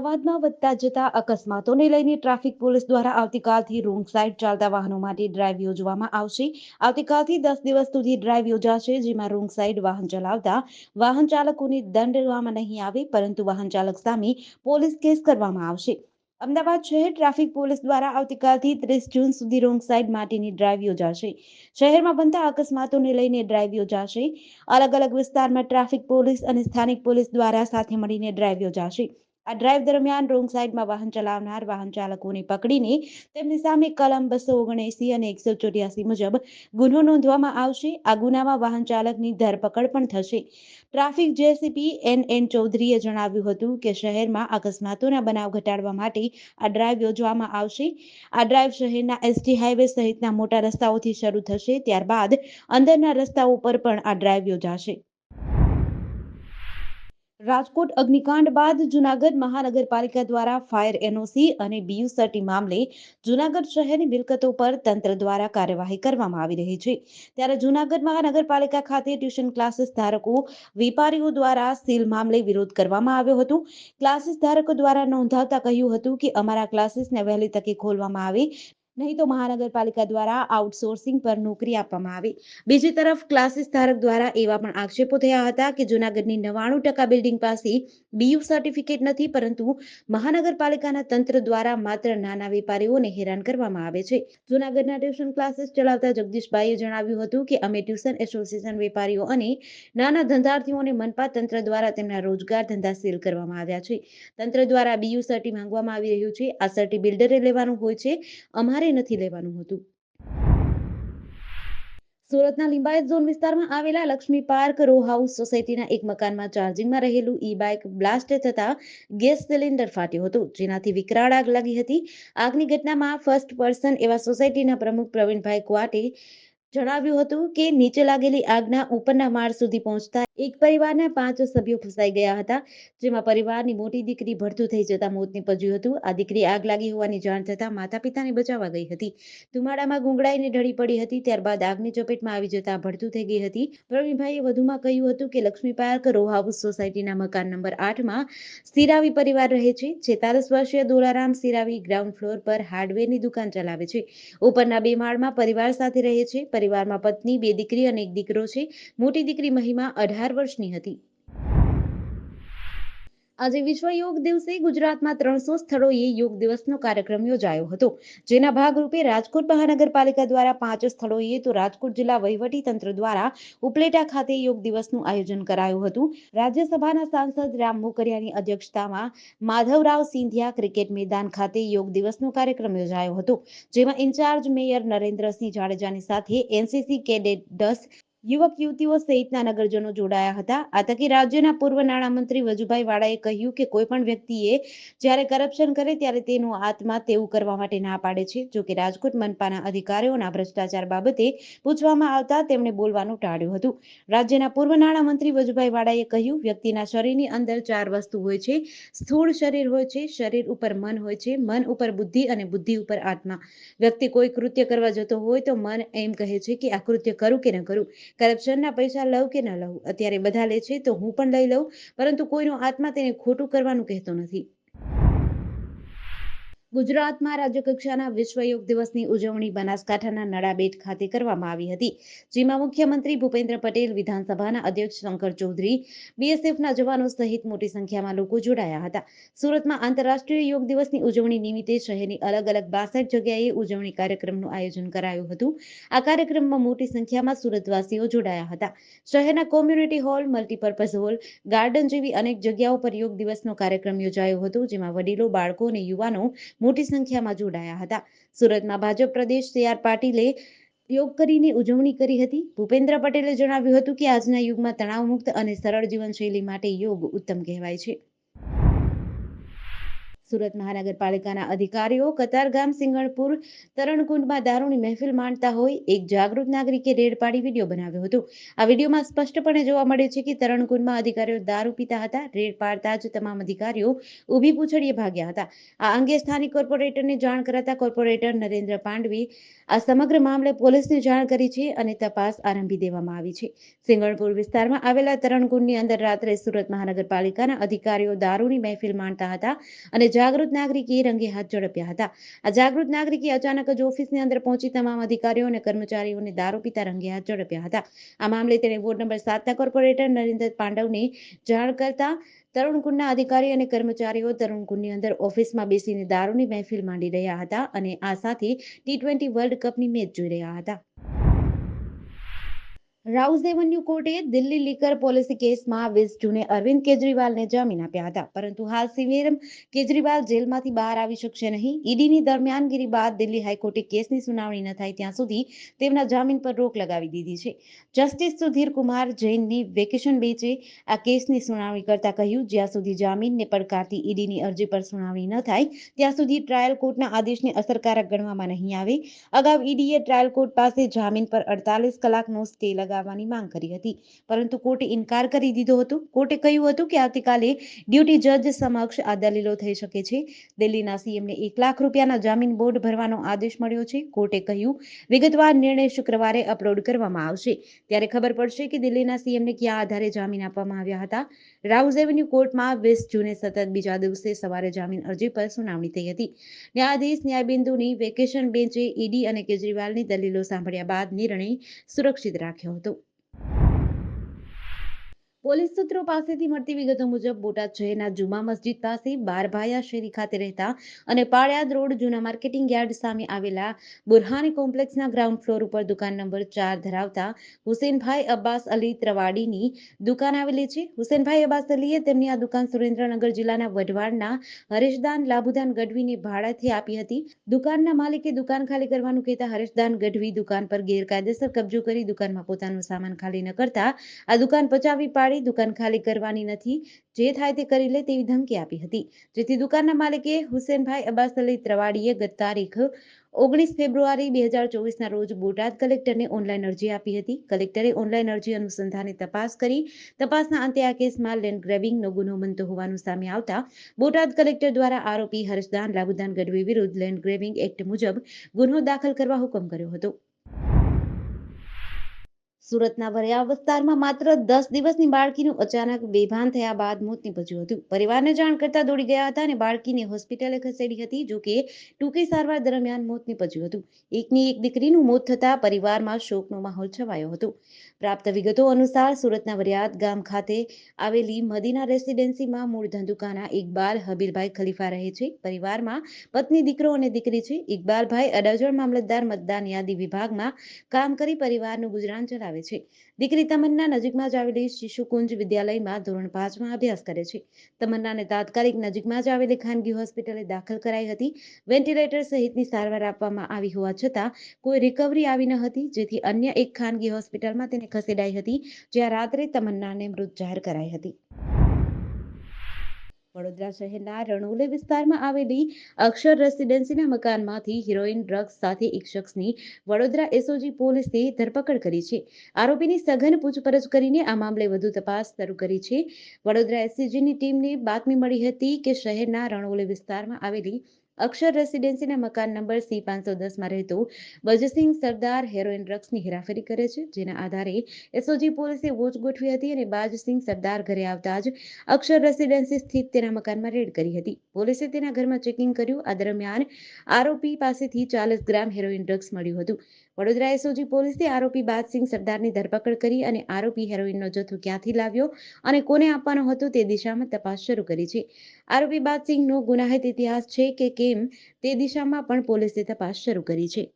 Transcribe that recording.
અમદાવાદમાં વધતા જતા અકસ્માતોને લઈને ટ્રાફિક પોલીસ દ્વારા આવતીકાલથી રોંગ સાઈડ ચાલતા વાહનો માટે ડ્રાઈવ યોજવામાં આવશે. આવતીકાલથી 10 દિવસ સુધી ડ્રાઈવ યોજાશે, જેમાં રોંગ સાઈડ વાહન ચલાવતા વાહન ચાલકોને દંડ લેવામાં નહીં આવે, પરંતુ વાહન ચાલક સામે પોલીસ કેસ કરવામાં આવશે. અમદાવાદ શહેર ટ્રાફિક પોલીસ દ્વારા આવતીકાલથી 30 જૂન સુધી રોંગ સાઈડ માટેની ડ્રાઈવ યોજાશે. શહેરમાં બનતા અકસ્માતોને લઈને ડ્રાઈવ યોજાશે. અલગ અલગ વિસ્તારમાં ટ્રાફિક પોલીસ અને સ્થાનિક પોલીસ દ્વારા સાથે મળીને ડ્રાઈવ યોજાશે. આ ડ્રાઈવ દરમિયાન રોંગ સાઈડમાં વાહન ચલાવનાર વાહન ચાલકોને પકડીને તેમની સામે કલમ 279 અને 184 મુજબ ગુનો નોંધવામાં આવશે. આ ગુનામાં વાહન ચાલકની ધરપકડ પણ થશે. ટ્રાફિક જેસીપી એન ચૌધરીએ જણાવ્યું હતું કે શહેરમાં અકસ્માતોના બનાવ ઘટાડવા માટે આ ડ્રાઈવ યોજવામાં આવશે. આ ડ્રાઈવ શહેરના એસટી હાઈવે સહિતના મોટા રસ્તાઓથી શરૂ થશે. ત્યારબાદ અંદરના રસ્તાઓ પર પણ આ ડ્રાઈવ યોજાશે. રાજકોટ અગ્નિકાંડ બાદ જૂનાગઢ મહાનગરપાલિકા દ્વારા ફાયર એનઓસી અને બીયુસર્ટી મામલે જૂનાગઢ શહેરની મિલકતો પર તંત્ર દ્વારા કાર્યવાહી કરવામાં આવી રહી છે. ત્યારે જૂનાગઢ મહાનગરપાલિકા ખાતે ટ્યુશન ક્લાસીસ ધારકો વેપારીઓ દ્વારા સીલ મામલે વિરોધ કરવામાં આવ્યો હતો. ક્લાસીસ ધારકો દ્વારા નોંધાવતા કહ્યું હતું કે અમારા ક્લાસીસને વહેલી તકે ખોલવામાં આવે, નહીં તો મહાનગરપાલિકા દ્વારા આઉટસોર્સિંગ પર નોકરી આપવામાં આવે. બીજી તરફ ક્લાસીસ ધારક દ્વારા એવા પણ આક્ષેપો થયા હતા કે જૂનાગઢની 99% બિલ્ડિંગ પાસે બીયુ સર્ટિફિકેટ નથી, પરંતુ મહાનગરપાલિકાના તંત્ર દ્વારા માત્ર નાના વેપારીઓને હેરાન કરવામાં આવે છે. જૂનાગઢના ટ્યુશન ક્લાસીસ ચલાવતા જગદીશભાઈએ જણાવ્યું હતું કે અમે ટ્યુશન એસોસિએશન વેપારીઓ અને નાના ધંધાર્થીઓને મનપા તંત્ર દ્વારા તેમના રોજગાર ધંધા સીલ કરવામાં આવ્યા છે. તંત્ર દ્વારા બીયુ સર્ટી માંગવામાં આવી રહ્યું છે. આ સર્ટી બિલ્ડરે લેવાનું હોય છે, અમારે નથી લેવાનું હતું. સુરતના લિંબાયત ઝોન વિસ્તારમાં આવેલા લક્ષ્મી પાર્ક રો હાઉસ સોસાયટીના એક મકાનમાં ચાર્જિંગમાં રહેલું ઈ બાઇક બ્લાસ્ટ થતા ગેસ સિલિન્ડર ફાટ્યો હતો, જેનાથી વિકરાળ આગ લાગી હતી. આગની ઘટનામાં ફર્સ્ટ પર્સન એવા સોસાયટીના પ્રમુખ પ્રવીણભાઈ ક્વાટે જણાવ્યું હતું કે નીચે લાગેલી આગના ઉપરના માળ સુધી પહોંચતા એક પરિવારના 5 સભ્યો ફસાઈ ગયા હતા, જેમાં પરિવારની મોટી દીકરી ભડથું થઈ જતા મોત નીપજ્યું હતું. આ દીકરી આગ લાગી હોવાની જાણ થતાં માતા પિતાને બચાવવા ગઈ હતી. ધુમાડામાં ગુંગળાઈને ઢળી પડી હતી. ત્યારબાદ આગની ચપેટમાં આવી જતા ભડથું થઈ ગઈ હતી. પ્રવીણભાઈએ વધુમાં કહ્યું હતું કે લક્ષ્મી પાર્ક રો હાઉસ સોસાયટીના મકાન નંબર 8માં સિરાવી પરિવાર રહે છે. 46 વર્ષીય દોલારામ સિરાવી ગ્રાઉન્ડ ફ્લોર પર હાર્ડવેરની દુકાન ચલાવે છે. ઉપરના 2 માળમાં પરિવાર સાથે રહે છે. પરિવારમાં પત્ની, 2 દીકરી અને 1 દીકરો છે. મોટી દીકરી મહિમા 18 વર્ષની હતી. આજે વિશ્વ યોગ દિવસે ગુજરાતમાં 300 સ્થળોએ યોગ દિવસનો કાર્યક્રમ યોજાયો હતો. જેના ભાગરૂપે રાજકોટ મહાનગરપાલિકા દ્વારા 5 સ્થળોએ તો રાજકોટ જિલ્લા વહીવટી તંત્ર દ્વારા ઉપલેટા ખાતે યોગ દિવસનું આયોજન કરાયું હતું. રાજ્યસભાના સાંસદ રામ મોકરિયાની અધ્યક્ષતામાં માધવરાવ સિંધિયા ક્રિકેટ મેદાન ખાતે યોગ દિવસનો કાર્યક્રમ યોજાયો હતો. જેમાં ઇન્ચાર્જ મેયર નરેન્દ્રસિંહ જાડેજાની સાથે એનસીસી કેડેટ્સ, યુવક યુવતીઓ સહિતના નગરજનો જોડાયા હતા. આ તકે રાજ્યના પૂર્વ નાણામંત્રી વજુભાઈ વાળાએ કહ્યું કે કોઈ પણ વ્યક્તિએ જ્યારે કરપ્શન કરે ત્યારે તેનો આત્મા તેવું કરવા માટે ના પાડે છે. જોકે રાજકોટ મનપાના અધિકારીઓના ભ્રષ્ટાચાર બાબતે પૂછવામાં આવતા તેમણે બોલવાનું ટાળ્યું હતું. રાજ્યના પૂર્વ નાણામંત્રી વજુભાઈ વાળાએ કહ્યું, વ્યક્તિના શરીરની અંદર 4 વસ્તુ હોય છે. સ્થૂળ શરીર હોય છે, શરીર ઉપર મન હોય છે, મન ઉપર બુદ્ધિ અને બુદ્ધિ ઉપર આત્મા. વ્યક્તિ કોઈ કૃત્ય કરવા જતો હોય તો મન એમ કહે છે કે આ કૃત્ય કરું કે ન કરું, કરપ્શનના પૈસા લઉં કે ન લઉં. અત્યારે બધા લે છે તો હું પણ લઈ લઉં, પરંતુ કોઈનો આત્મા તેને ખોટું કરવાનું કહેતો નથી. ગુજરાતમાં રાજ્યકક્ષાના વિશ્વ યોગ દિવસની ઉજવણી બનાસકાંઠાના નડાબેટ ખાતે કરવામાં આવી હતી. જેમાં મુખ્યમંત્રી ભૂપેન્દ્ર પટેલ, વિધાનસભાના અધ્યક્ષ શંકર ચૌધરી, બીએસએફના જવાનો સહિત મોટી સંખ્યામાં લોકો જોડાયા હતા. સુરતમાં આંતરરાષ્ટ્રીય યોગ દિવસની ઉજવણી નિમિત્તે શહેરની અલગ અલગ 62 જગ્યાએ ઉજવણી કાર્યક્રમનું આયોજન કરાયું હતું. આ કાર્યક્રમમાં મોટી સંખ્યામાં સુરતવાસીઓ જોડાયા હતા. શહેરના community hall, multipurpose hall, garden જેવી અનેક જગ્યાઓ પર યોગ દિવસનો કાર્યક્રમ યોજાયો હતો. જેમાં વડીલો, બાળકો અને યુવાનો મોટી સંખ્યામાં જોડાયા હતા. સુરતમાં ભાજપ પ્રદેશ CR પાટીલે યોગ કરીને ઉજવણી કરી હતી. ભૂપેન્દ્ર પટેલે જણાવ્યું હતું કે આજના યુગમાં તણાવમુક્ત અને સરળ જીવનશૈલી માટે યોગ ઉત્તમ કહેવાય છે. સુરત મહાનગરપાલિકાના અધિકારીઓ કતારગામ સિંગણપુર તરણકુંડમાં દારૂની મહેફિલ માણતા હોય એક જાગૃત નાગરિકે રેડ પાડી વિડીયો બનાવ્યો હતો. આ વિડીયોમાં સ્પષ્ટપણે જોવા મળે છે કે તરણકુંડમાં અધિકારીઓ દારૂ પીતા હતા. રેડ પાડતા જ તમામ અધિકારીઓ ઊભી પૂંછડીએ ભાગ્યા હતા. આ અંગે સ્થાનિક કોર્પોરેટરને જાણ કરાતા કોર્પોરેટર નરેન્દ્ર પાંડવે આ સમગ્ર મામલે પોલીસને જાણ કરી છે અને તપાસ આરંભી દેવામાં આવી છે. સિંગણપુર વિસ્તારમાં આવેલા તરણકુંડની અંદર રાત્રે સુરત મહાનગરપાલિકાના અધિકારીઓ દારૂની મહેફિલ માણતા હતા અને જાગૃત નાગરિકે રંગે હાથ ઝડપ્યા હતા. આ જાગૃત નાગરિકે અચાનક જ ઓફિસની અંદર પહોંચી તમામ અધિકારીઓ અને કર્મચારીઓને દારૂ પીતા રંગે હાથ ઝડપ્યા હતા. આ મામલે તેણે વોર્ડ નંબર 7ના કોર્પોરેટર નરેન્દ્ર પાંડવને જાણ કરતા તરણકુંડના અધિકારી અને કર્મચારીઓ તરણકુંડની અંદર ઓફિસમાં બેસીને દારૂની મહેફિલ માંડી રહ્યા હતા અને આ સાથે T20 વર્લ્ડ કપની મેચ જોઈ રહ્યા હતા. રાઉઝ એવન્યુ કોર્ટે દિલ્હી લીકર પોલિસી કેસમાં 20 જૂને અરવિંદ કેજરીવાલને જામીન આપ્યા હતા, પરંતુ હાલ સીએમ કેજરીવાલ જેલમાંથી બહાર આવી શકશે નહીં. ઈડીની દરમિયાનગીરી બાદ દિલ્હી હાઈકોર્ટે કેસની સુનાવણી ન થાય ત્યાં સુધી તેમના જામીન પર રોક લગાવી દીધી છે. જસ્ટિસ સુધીર કુમાર જૈનની વેકેશન બેન્ચે આ કેસની સુનાવણી કરતા કહ્યું, જ્યાં સુધી જામીનને પડકારતી ઈડીની અરજી પર સુનાવણી ન થાય ત્યાં સુધી ટ્રાયલ કોર્ટના આદેશને અસરકારક ગણવામાં નહીં આવે. અગાઉ ઈડીએ ટ્રાયલ કોર્ટ પાસે જામીન પર 48 કલાકનો સ્ટે લગાવવાની માંગ કરી હતી, પરંતુ કોર્ટે ઇનકાર કરી દીધો હતો. કોર્ટે કહ્યું હતું કે આવતીકાલે ડ્યુટી જજ સમક્ષ આ દલીલો થઈ શકે છે. દિલ્હીના સીએમને 1 લાખ રૂપિયાના જામીન બોન્ડ ભરવાનો આદેશ મળ્યો છે. કોર્ટે કહ્યું, વિગતવાર નિર્ણય શુક્રવારે અપલોડ કરવામાં આવશે, ત્યારે ખબર પડશે કે દિલ્હીના સીએમને કયા આધારે જામીન આપવામાં આવ્યા હતા. રાઉઝ એવન્યુ કોર્ટમાં 20 જૂને સતત બીજા દિવસે સવારે જામીન અરજી પર સુનાવણી થઈ હતી. ન્યાયાધીશ ન્યાયબિંદુની વેકેશન બેન્ચે ઈડી અને કેજરીવાલની દલીલો સાંભળ્યા બાદ નિર્ણય સુરક્ષિત રાખ્યો હતો. પોલીસ સૂત્રો પાસેથી મળતી વિગતો મુજબ બોટાદ શહેરના જુમા મસ્જિદ પાસે બારભાયા શેરી ખાતે રહેતા અને પાળિયાદ રોડ જૂના માર્કેટિંગ યાર્ડ સામે આવેલા બુરહાની કોમ્પ્લેક્સના ગ્રાઉન્ડ ફ્લોર ઉપર દુકાન નંબર 4 ધરાવતા હુસેનભાઈ અબ્બાસ અલી ત્રવાડીની દુકાન આવેલી છે. હુસેનભાઈ અબ્બાસ અલીએ તેમની આ દુકાન સુરેન્દ્રનગર જિલ્લાના વઢવાણના હરેશદાન લાભુદાન ગઢવીને ભાડેથી આપી હતી. દુકાનના માલિકે દુકાન ખાલી કરવાનું કહેતા હરેશદાન ગઢવી દુકાન પર ગેરકાયદેસર કબજો કરી દુકાનમાં પોતાનો સામાન ખાલી ન કરતા આ દુકાન પચાવી પાડી દુકાન ખાલી કરવાની નથી, જે થાય તે કરી લે તેવી ધમકી આપી હતી, જેથી દુકાનના માલિકે હુસેનભાઈ અબ્બાસ અલી ત્રવાડીએ ગત તારીખ 19 ફેબ્રુઆરી 2024ના રોજ બોટાદ કલેક્ટરને ઓનલાઈન અરજી આપી હતી. કલેક્ટરે ઓનલાઈન અરજી અનુસંધાને તપાસ કરી. તપાસના અંતે આ કેસમાં લેન્ડ ગ્રેબિંગનો ગુનો બનતો હોવાનું સામે આવતા બોટાદ કલેક્ટર દ્વારા આરોપી હરેશદાન લાભુદાન ગઢવી વિરુદ્ધ લેન્ડ ગ્રેબિંગ એક્ટ મુજબ ગુનો દાખલ કરવા હુકમ કર્યો હતો. સુરતના વરિયા વિસ્તારમાં માત્ર 10 દિવસની બાળકીનું અચાનક બેભાન થયા બાદ મોત નીપજ્યું હતું. પરિવારને જાણ કરતા દોડી ગયા હતા અને બાળકીને હોસ્પિટલે ખસેડી હતી, જો કે ટૂંકી સારવાર દરમિયાન મોત નીપજ્યું હતું. એકની એક દીકરીનું મોત થતા પરિવારમાં શોકનો માહોલ છવાયો હતો. પ્રાપ્ત વિગતો અનુસાર સુરતના વરિયાદ ગામ ખાતે આવેલી મદીના રેસિડેન્સીમાં મૂળ ધંધુકાના ઇકબાલ હબીલભાઈ ખલીફા રહે છે. પરિવારમાં પત્ની, દીકરો અને દીકરી છે. ઇકબાલભાઈ અડાજણ મામલતદાર મતદાન યાદી વિભાગમાં કામ કરી પરિવારનું ગુજરાન ચલાવે છે. દીકરી તમન્ના નજીકમાં જ આવેલી શિશુકુંજ વિદ્યાલયમાં ધોરણ 5માં અભ્યાસ કરે છે. તમન્નાને તાત્કાલિક નજીકમાં જ આવેલી ખાનગી હોસ્પિટલે દાખલ કરાઈ હતી. વેન્ટિલેટર સહિતની સારવાર આપવામાં આવી હોવા છતાં કોઈ રિકવરી આવી ન હતી, જેથી અન્ય એક ખાનગી હોસ્પિટલમાં તેને ખસેડાઈ હતી, જ્યાં રાત્રે તમન્નાને મૃત જાહેર કરાઈ હતી. વડોદરા શહેરના રણોલે વિસ્તારમાં આવેલી અક્ષર રેસિડેન્સીના મકાનમાંથી હેરોઇન ડ્રગ્સ સાથે એક શખ્સની વડોદરા એસઓજી પોલીસે ધરપકડ કરી છે. આરોપીની સઘન પૂછપરછ કરીને આ મામલે વધુ તપાસ શરૂ કરી છે. વડોદરા એસઓજીની ટીમને બાતમી મળી હતી કે શહેરના રણોલે વિસ્તારમાં આવેલી અક્ષર રેસિડેન્સીના મકાન નંબર C510માં રહેતો બજસિંગ સરદાર હેરોઇન ડ્રગ્સની હેરાફેરી કરે છે, જેના આધારે એસઓજી પોલીસે વોચ ગોઠવી હતી અને બાજસિંગ સરદાર ઘરે આવતા જ અક્ષર રેસિડેન્સી સ્થિત તેના મકાનમાં રેડ કરી હતી. પોલીસે તેના ઘરમાં ચેકિંગ કર્યું. આ દરમિયાન આરોપી પાસેથી 40 ગ્રામ હેરોઇન ડ્રગ્સ મળ્યું હતું. વડોદરા એસઓજી પોલીસે આરોપી બાજસિંગ સરદારની ધરપકડ કરી અને આરોપી હેરોઇનનો જથ્થો ક્યાંથી લાવ્યો અને કોને આપવાનો હતો તે દિશામાં તપાસ શરૂ કરી છે. આરોપી બાજસિંગનો ગુનાહિત ઇતિહાસ છે કે કેમ તે દિશામાં પણ પોલીસે તપાસ શરૂ કરી છે.